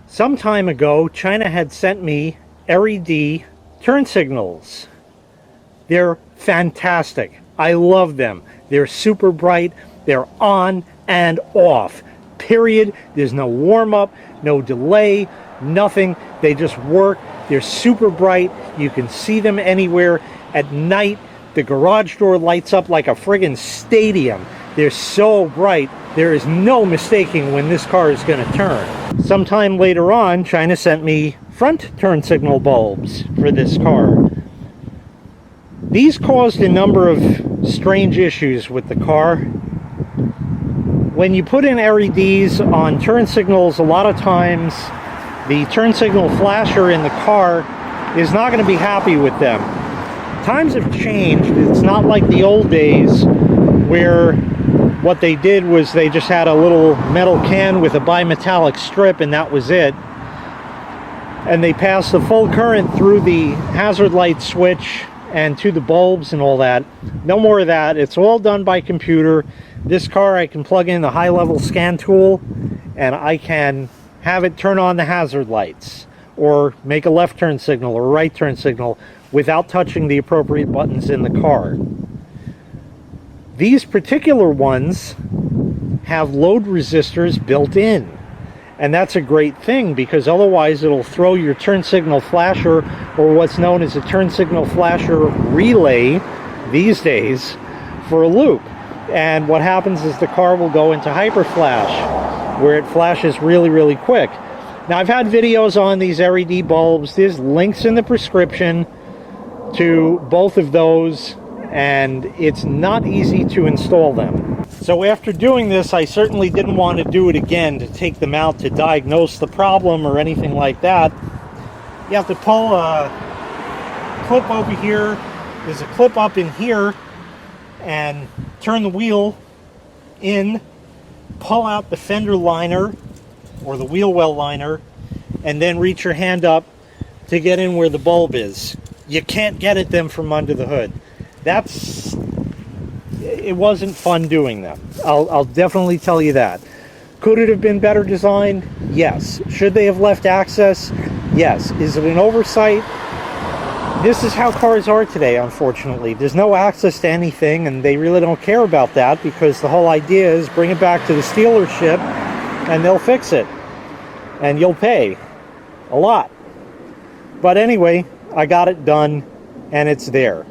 Some time ago, China had sent me LED turn signals. They're fantastic. I love them. They're super bright. They're on and off. Period. There's no warm-up, no delay, nothing. They just work. They're super bright. You can see them anywhere. At night, the garage door lights up like a friggin' stadium. They're so bright. There is no mistaking when this car is going to turn. Sometime later on, China sent me front turn signal bulbs for this car. These caused a number of strange issues with the car. When you put in LEDs on turn signals, a lot of times the turn signal flasher in the car is not going to be happy with them. Times have changed. It's not like the old days where what they did was they just had a little metal can with a bimetallic strip and that was it. And they passed the full current through the hazard light switch and to the bulbs and all that. No more of that. It's all done by computer. This car, I can plug in the high-level scan tool and I can have it turn on the hazard lights or make a left turn signal or right turn signal without touching the appropriate buttons in the car. These particular ones have load resistors built in. And that's a great thing because otherwise it'll throw your turn signal flasher, or what's known as a turn signal flasher relay these days, for a loop. And what happens is the car will go into hyperflash, where it flashes really, really quick. Now, I've had videos on these LED bulbs. There's links in the prescription to both of those, and it's not easy to install them. So after doing this, I certainly didn't want to do it again to take them out to diagnose the problem or anything like that. You have to pull a clip over here. There's a clip up in here, and turn the wheel in, pull out the fender liner or the wheel well liner, and then reach your hand up to get in where the bulb is. You can't get at them from under the hood. It wasn't fun doing them. I'll definitely tell you that. Could it have been better designed? Yes. Should they have left access? Yes. Is it an oversight? This is how cars are today, unfortunately. There's no access to anything, and they really don't care about that because the whole idea is bring it back to the dealership and they'll fix it. And you'll pay a lot. But anyway, I got it done and it's there.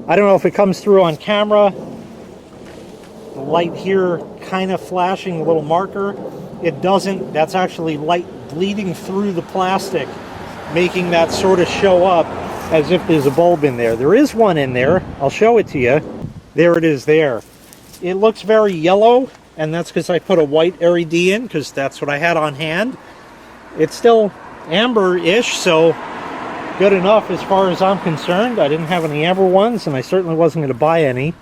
I don't know if it comes through on camera. The light here kind of flashing a little marker. It doesn't. That's actually light bleeding through the plastic, making that sort of show up as if there's a bulb in there. There is one in there. I'll show it to you. There it is there. It looks very yellow, and that's because I put a white LED in because that's what I had on hand. It's still amber-ish, so good enough as far as I'm concerned. I didn't have any amber ones, and I certainly wasn't going to buy any.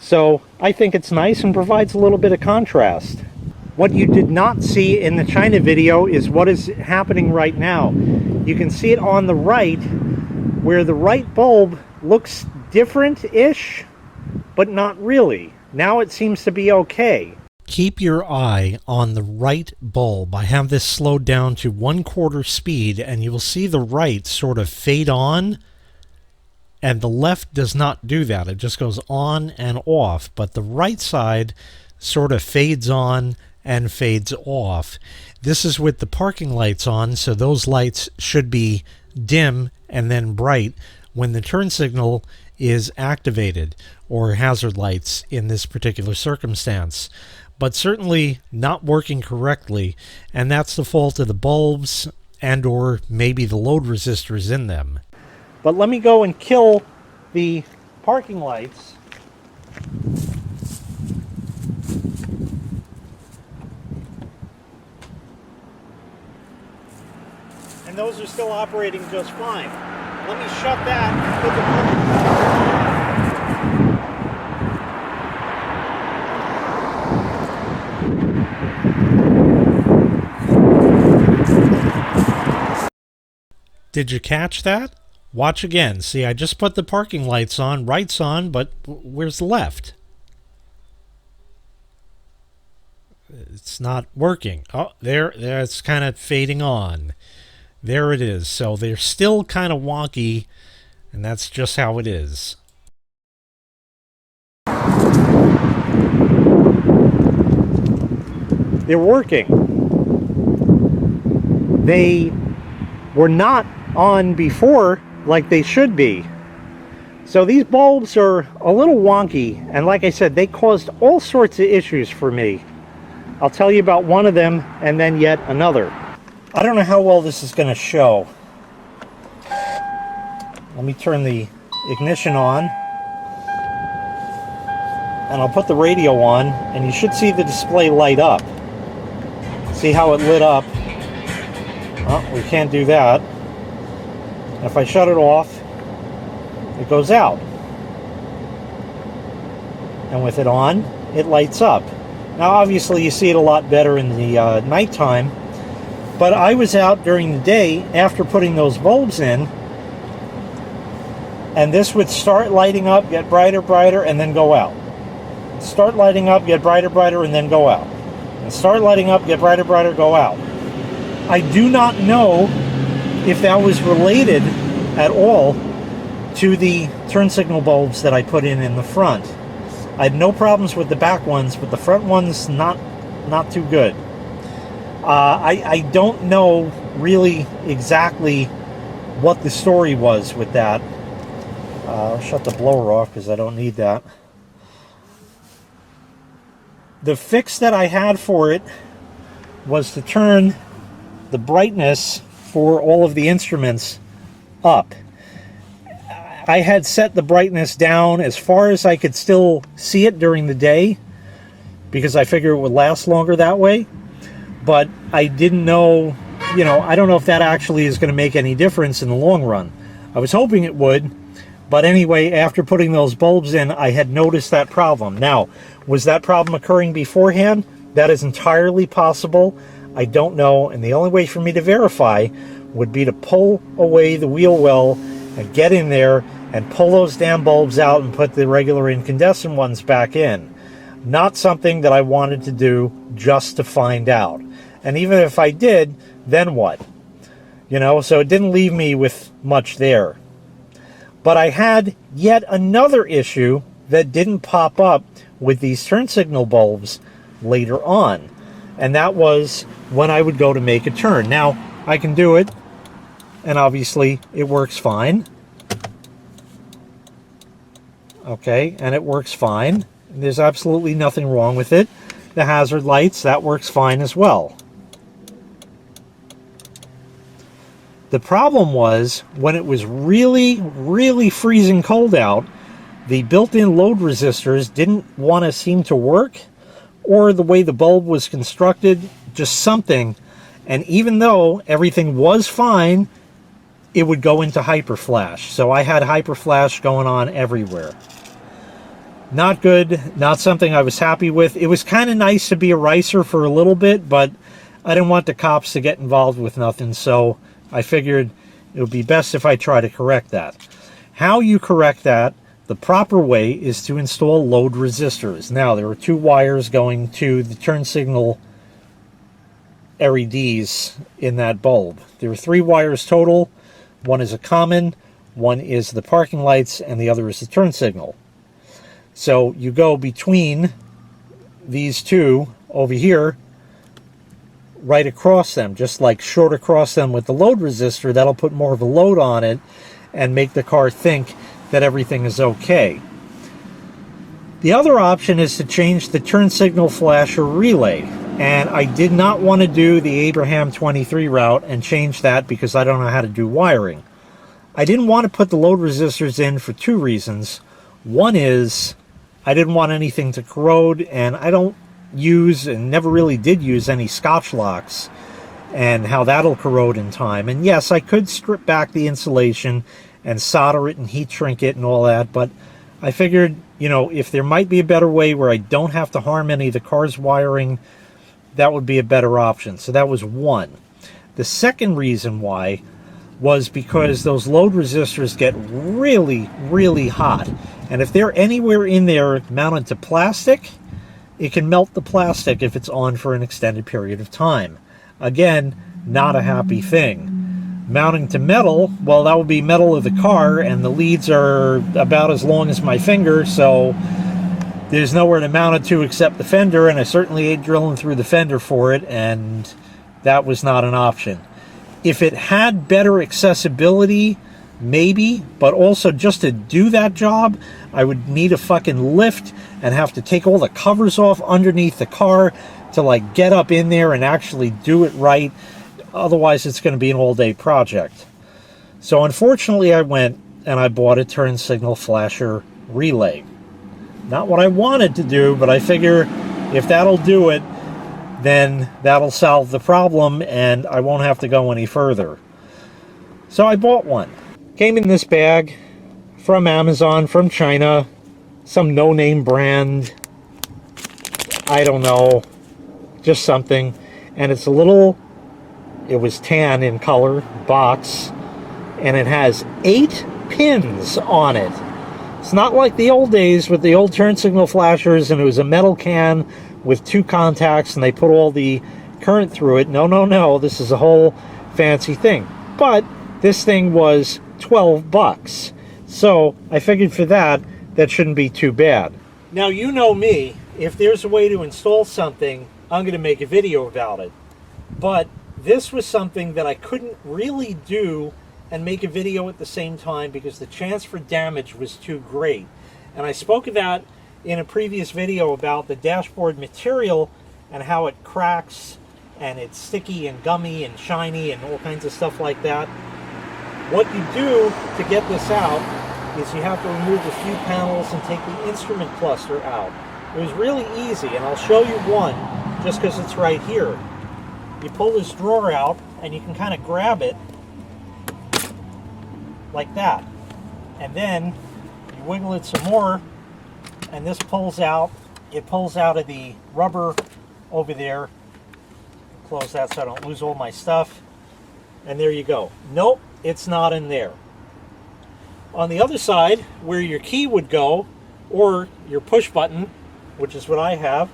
So I think it's nice and provides a little bit of contrast. What you did not see in the China video is what is happening right now. You can see it on the right, where the right bulb looks different-ish, but not really. Now it seems to be okay. Keep your eye on the right bulb. I have this slowed down to 1/4 speed, and you will see the right sort of fade on, and the left does not do that. It just goes on and off, but the right side sort of fades on and fades off. This is with the parking lights on, so those lights should be dim and then bright when the turn signal is activated, or hazard lights in this particular circumstance. But certainly not working correctly, and that's the fault of the bulbs and or maybe the load resistors in them. But let me go and kill the parking lights. And those are still operating just fine. Let me shut that and put the Did you catch that? Watch again. See, I just put the parking lights on, right's on, but where's the left? It's not working. Oh, there it's kind of fading on. There it is. So they're still kind of wonky, and that's just how it is. They're working. They were not on before like they should be. So these bulbs are a little wonky, and like I said, they caused all sorts of issues for me. I'll tell you about one of them and then yet another. I don't know how well this is going to show. Let me turn the ignition on, and I'll put the radio on, and you should see the display light up. See how it lit up? Oh, we can't do that. If I shut it off, it goes out. And with it on, it lights up. Now obviously you see it a lot better in the nighttime, but I was out during the day after putting those bulbs in, and this would start lighting up, get brighter, brighter, and then go out. Start lighting up, get brighter, brighter, and then go out. And start lighting up, get brighter, brighter, go out. I do not know if that was related at all to the turn signal bulbs that I put in the front. I had no problems with the back ones, but the front ones not too good. I don't know really exactly what the story was with that. I'll shut the blower off because I don't need that. The fix that I had for it was to turn the brightness for all of the instruments up. I had set the brightness down as far as I could still see it during the day because I figured it would last longer that way. But I didn't know, I don't know if that actually is going to make any difference in the long run. I was hoping it would, but anyway, after putting those bulbs in, I had noticed that problem. Now, was that problem occurring beforehand? That is entirely possible. I don't know, and the only way for me to verify would be to pull away the wheel well and get in there and pull those damn bulbs out and put the regular incandescent ones back in. Not something that I wanted to do just to find out. And even if I did, then what? So it didn't leave me with much there. But I had yet another issue that didn't pop up with these turn signal bulbs later on. And that was when I would go to make a turn. Now, I can do it, and obviously it works fine. Okay, and it works fine. There's absolutely nothing wrong with it. The hazard lights, that works fine as well. The problem was when it was really, really freezing cold out, the built-in load resistors didn't want to seem to work, or the way the bulb was constructed, just something. And even though everything was fine, it would go into hyperflash. So I had hyperflash going on everywhere. Not good, not something I was happy with. It was kind of nice to be a ricer for a little bit, but I didn't want the cops to get involved with nothing, so I figured it would be best if I try to correct that. How you correct that, the proper way, is to install load resistors. Now, there are two wires going to the turn signal LEDs in that bulb. There are 3 wires total. One is a common, one is the parking lights, and the other is the turn signal. So you go between these two over here, right across them, just like short across them with the load resistor. That'll put more of a load on it and make the car think that everything is okay. The other option is to change the turn signal flash or relay, and I did not want to do the Abraham 23 route and change that because I don't know how to do wiring. I didn't want to put the load resistors in for 2 reasons. One is I didn't want anything to corrode, and I don't use and never really did use any Scotch locks and how that'll corrode in time. And yes, I could strip back the insulation and solder it and heat shrink it and all that, but I figured, if there might be a better way where I don't have to harm any of the car's wiring, that would be a better option. So that was one. The second reason why was because those load resistors get really, really hot. And if they're anywhere in there mounted to plastic, it can melt the plastic if it's on for an extended period of time. Again, not a happy thing. Mounting to metal, well, that would be metal of the car, and the leads are about as long as my finger, so there's nowhere to mount it to except the fender, and I certainly ain't drilling through the fender for it, and that was not an option. If it had better accessibility, maybe, but also just to do that job, I would need a fucking lift and have to take all the covers off underneath the car to like get up in there and actually do it right. Otherwise, it's going to be an all-day project. So unfortunately, I went and I bought a turn signal flasher relay. Not what I wanted to do, but I figure if that'll do it, then that'll solve the problem and I won't have to go any further. So I bought one. Came in this bag from Amazon, from China, some no-name brand, I don't know, just something. And it's a little, it was tan in color, box, and it has 8 pins on it. It's not like the old days with the old turn signal flashers and it was a metal can with 2 contacts and they put all the current through it. No, no, no, this is a whole fancy thing. But this thing was $12. So I figured for that, that shouldn't be too bad. Now you know me, if there's a way to install something, I'm going to make a video about it. But this was something that I couldn't really do and make a video at the same time because the chance for damage was too great. And I spoke of that in a previous video about the dashboard material and how it cracks and it's sticky and gummy and shiny and all kinds of stuff like that. What you do to get this out is you have to remove a few panels and take the instrument cluster out. It was really easy, and I'll show you one just because it's right here. You pull this drawer out and you can kind of grab it like that, and then you wiggle it some more and this pulls out. It pulls out of the rubber over there. Close that so I don't lose all my stuff, and there you go. Nope, it's not in there. On the other side, where your key would go, or your push button, which is what I have,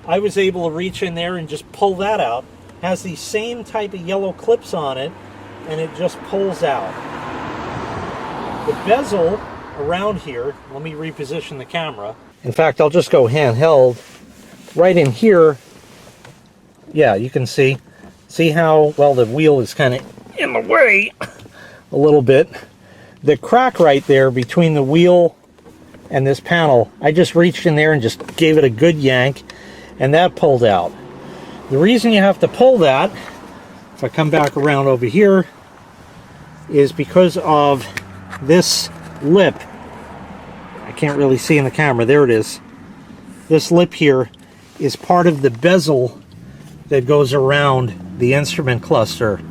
I was able to reach in there and just pull that out. It has these same type of yellow clips on it, and it just pulls out. The bezel around here, let me reposition the camera. In fact, I'll just go handheld. Right in here, yeah, you can see how, well, the wheel is kind of in the way a little bit. The crack right there between the wheel and this panel, I just reached in there and just gave it a good yank, and that pulled out. The reason you have to pull that, if I come back around over here, is because of this lip. I can't really see in the camera. There it is. This lip here is part of the bezel that goes around the instrument cluster.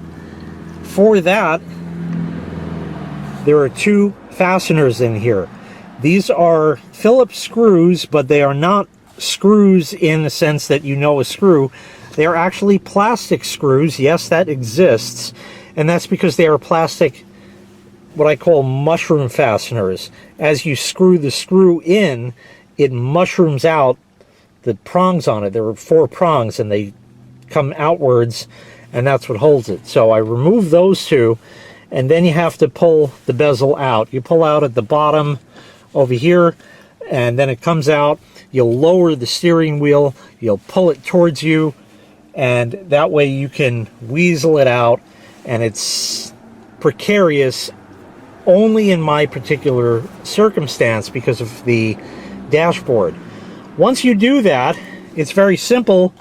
For that, there are 2 fasteners in here. These are Phillips screws, but they are not screws in the sense that you know a screw. They are actually plastic screws. Yes, that exists. And that's because they are plastic, what I call mushroom fasteners. As you screw the screw in, it mushrooms out the prongs on it. There are 4 prongs and they come outwards, and that's what holds it. So I remove those 2, and then you have to pull the bezel out. You pull out at the bottom over here, and then it comes out. You'll lower the steering wheel, you'll pull it towards you, and that way you can weasel it out, and it's precarious only in my particular circumstance because of the dashboard. Once you do that, it's very simple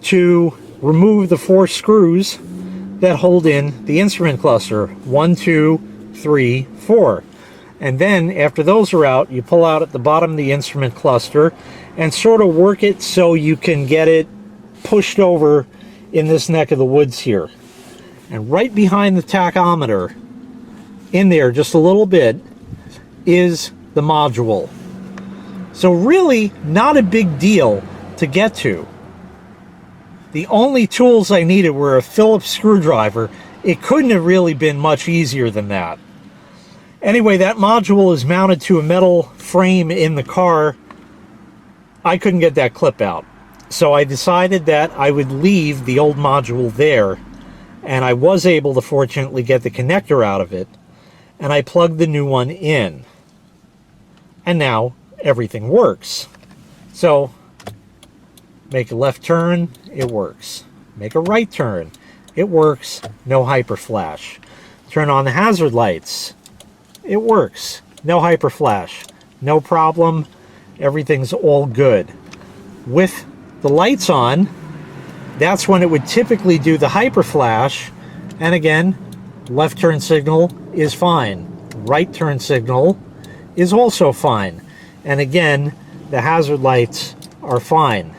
to remove the 4 screws that hold in the instrument cluster. 1, 2, 3, 4. And then after those are out, you pull out at the bottom of the instrument cluster and sort of work it so you can get it pushed over in this neck of the woods here. And right behind the tachometer, in there just a little bit, is the module. So really not a big deal to get to. The only tools I needed were a Phillips screwdriver. It couldn't have really been much easier than that. Anyway, that module is mounted to a metal frame in the car, I couldn't get that clip out. So I decided that I would leave the old module there, and I was able to fortunately get the connector out of it, and I plugged the new one in. And now everything works. So make a left turn, it works. Make a right turn, it works. No hyperflash. Turn on the hazard lights, it works. No hyperflash. No problem. Everything's all good. With the lights on, that's when it would typically do the hyperflash. And again, left turn signal is fine. Right turn signal is also fine. And again, the hazard lights are fine.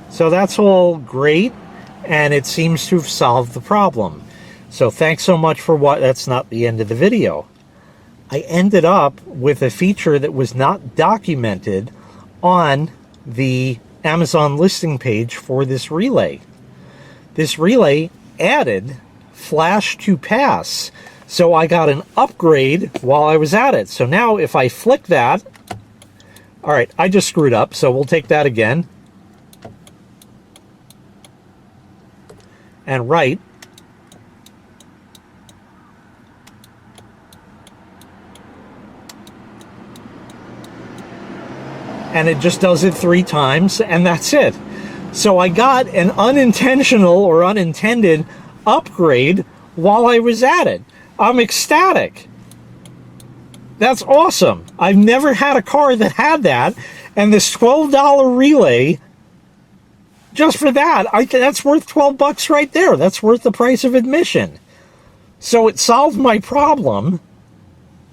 So that's all great, and it seems to have solved the problem. So thanks so much for what. That's not the end of the video. I ended up with a feature that was not documented on the Amazon listing page for this relay. This relay added flash to pass. So I got an upgrade while I was at it. So now if I flick that, all right, I just screwed up, so we'll take that again. And right. And it just does it 3 times, and that's it. So I got an unintentional or unintended upgrade while I was at it. I'm ecstatic. That's awesome. I've never had a car that had that, and this $12 relay, just for that, that's worth 12 bucks right there. That's worth the price of admission. So it solved my problem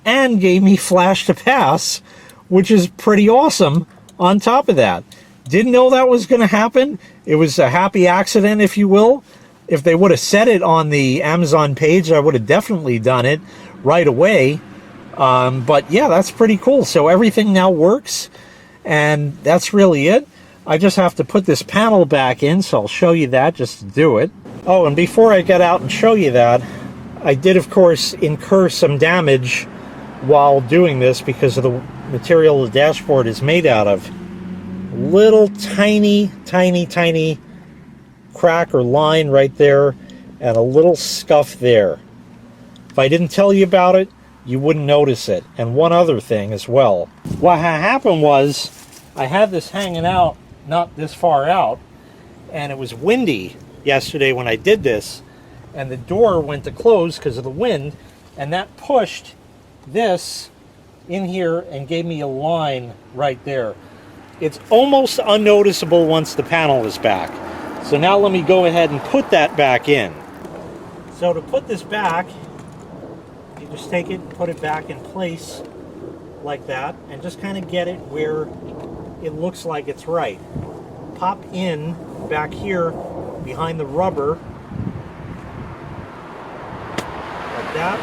and gave me flash to pass, which is pretty awesome on top of that. Didn't know that was going to happen. It was a happy accident, if you will. If they would have said it on the Amazon page, I would have definitely done it right away. But yeah, that's pretty cool. So everything now works, and that's really it. I just have to put this panel back in, so I'll show you that just to do it. Oh, and before I get out and show you that, I did, of course, incur some damage while doing this because of the material the dashboard is made out of. Little tiny crack or line right there, and a little scuff there. If I didn't tell you about it, you wouldn't notice it. And one other thing as well. What happened was, I had this hanging out, not this far out, and it was windy yesterday when I did this, and the door went to close because of the wind, and that pushed this in here and gave me a line right there. It's almost unnoticeable once the panel is back. So now let me go ahead and put that back in. So to put this back, you just take it and put it back in place like that, and just kind of get it where it looks like it's right. Pop in back here behind the rubber like that,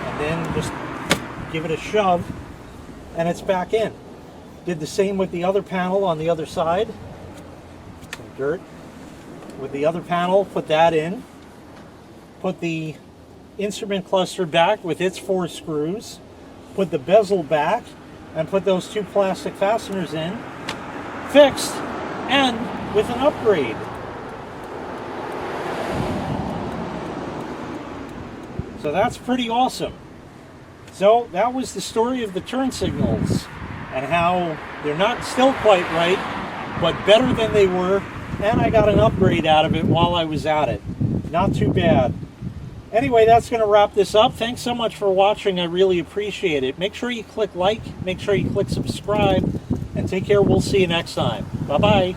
and then just give it a shove and it's back in. Did the same with the other panel on the other side. Some dirt. With the other panel, put that in. Put the instrument cluster back with its 4 screws. Put the bezel back and put those 2 plastic fasteners in. Fixed and with an upgrade. So that's pretty awesome. So that was the story of the turn signals and how they're not still quite right, but better than they were, and I got an upgrade out of it while I was at it. Not too bad. Anyway, that's going to wrap this up. Thanks so much for watching. I really appreciate it. Make sure you click like, make sure you click subscribe, and take care. We'll see you next time. Bye-bye.